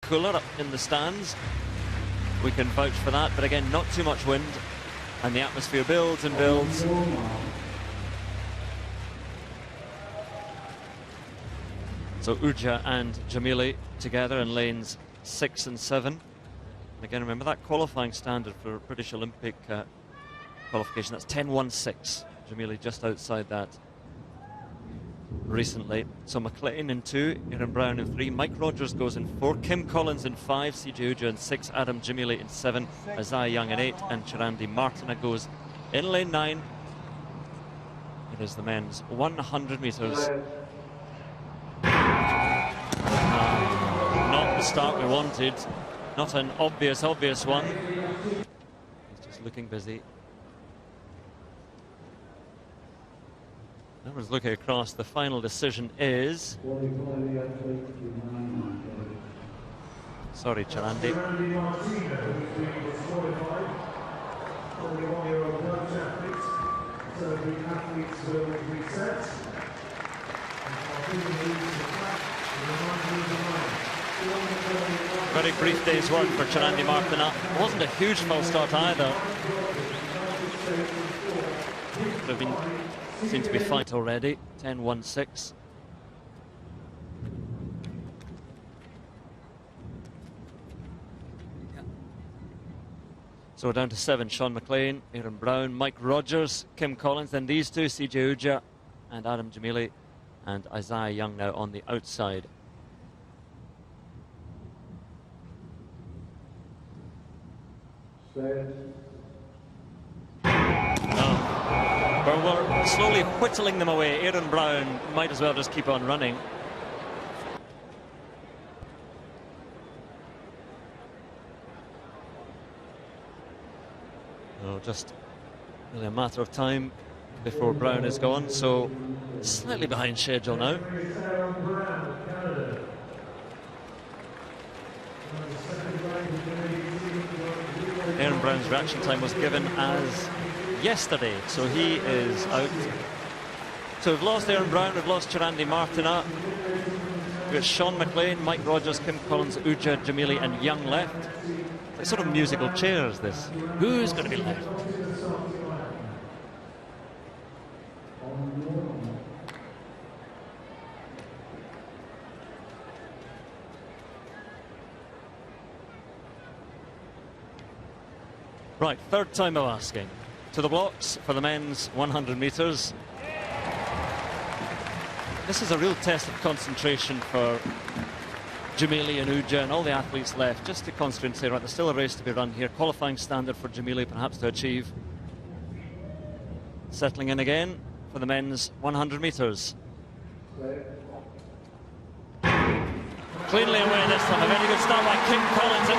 cooler up in the stands. We can vouch for that, but again, not too much wind, and the atmosphere builds and builds. So Uja and Jamili together in lanes 6 and 7. And again, remember that qualifying standard for British Olympic qualification, that's 10.16. Jamili just outside that recently. So McLean in 2, Aaron Brown in 3, Mike Rogers goes in 4, Kim Collins in 5, CJ Uja in 6, Adam Jamili in 7, Isaiah Young in 8, and Chirandi Martina goes in lane 9. It is the men's 100 metres. Not the start we wanted, not an obvious one. He's just looking busy. Everyone's looking across. The final decision is... Sorry, Chirandi. Very brief day's work for Chirandi Martina. It wasn't a huge false start either. Could have been seen to be fight already. 10.16. So we're down to 7. Sean McLean, Aaron Brown, Mike Rogers, Kim Collins, then these two, CJ Uja and Adam Jamili, and Isaiah Young now on the outside. Well, we're slowly whittling them away. Aaron Brown might as well just keep on running. Oh, just really a matter of time before Brown is gone, so slightly behind schedule now. Aaron Brown's reaction time was given as yesterday, so he is out. So we've lost Aaron Brown, we've lost Chirandi Martina. We've got Sean McLean, Mike Rogers, Kim Collins, Uja, Jamili and Young left. It's sort of musical chairs, this. Who's going to be left? Right, third time of asking. To the blocks for the men's 100 metres. This is a real test of concentration for Jamili and Uja and all the athletes left, just to concentrate and say, right, there's still a race to be run here. Qualifying standard for Jamili perhaps to achieve. Settling in again for the men's 100 metres. Cleanly away this time, a very good start by Kim Collins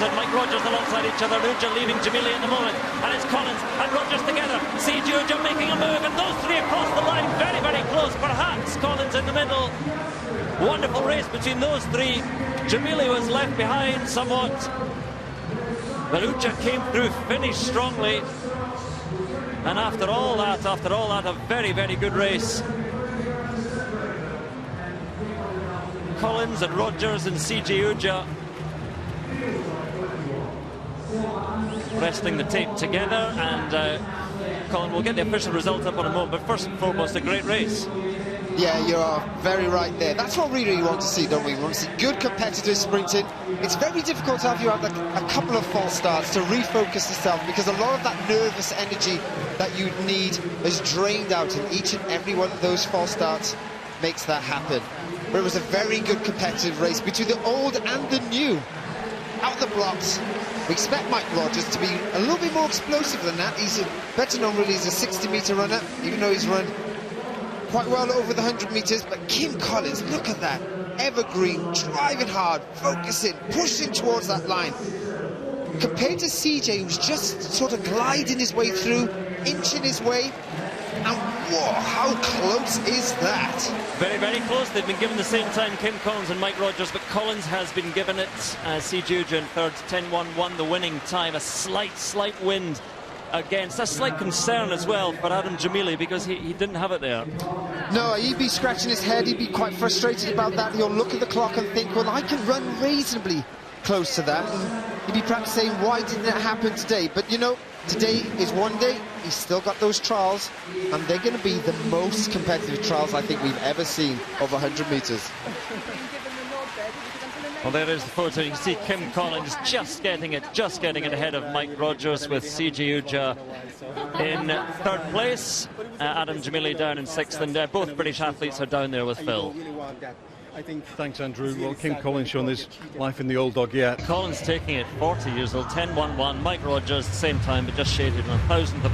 and Mike Rogers alongside each other. Uja leaving Jamili at the moment, and it's Collins and Rogers together. CJ Uja making a move, and those three across the line, very, very close. Perhaps Collins in the middle. Wonderful race between those three. Jamili was left behind somewhat, but Uja came through, finished strongly. And after all that, a very, very good race. Collins and Rogers and CJ Uja resting the tape together, and Colin, we'll get the official results up on a moment, but first and foremost, a great race. Yeah, you are very right there. That's what we really want to see, don't we? We want to see good competitors sprinting. It's very difficult to have you have like a couple of false starts to refocus yourself, because a lot of that nervous energy that you need is drained out, and each and every one of those false starts makes that happen. But it was a very good competitive race between the old and the new. Out the blocks, we expect Mike Rogers to be a little bit more explosive than that. He's better known really as a 60-metre runner, even though he's run quite well over the 100 metres. But Kim Collins, look at that, evergreen, driving hard, focusing, pushing towards that line. Compared to CJ, who's just sort of gliding his way through, inching his way. And whoa, how close is that? Very, very close. They've been given the same time, Kim Collins and Mike Rogers, but Collins has been given it. CJ Uja in third, 10.11, the winning time. A slight wind against. A slight concern as well for Adam Jamili because he didn't have it there. No, he'd be scratching his head, he'd be quite frustrated about that. He'll look at the clock and think, well, I can run reasonably close to that. And he'd be perhaps saying, why didn't it happen today? But you know, today is one day, he's still got those trials, and they're going to be the most competitive trials I think we've ever seen over 100 metres. Well, there is the photo. You can see Kim Collins just getting it ahead of Mike Rogers, with CJ Uja in third place, Adam Jamili down in sixth, and both British athletes are down there with Phil. I think, thanks Andrew. Well, Kim Collins showing his life in the old dog yet. Collins taking it, 40 years old, 10.11. Mike Rogers, same time, but just shaded 1,000th of a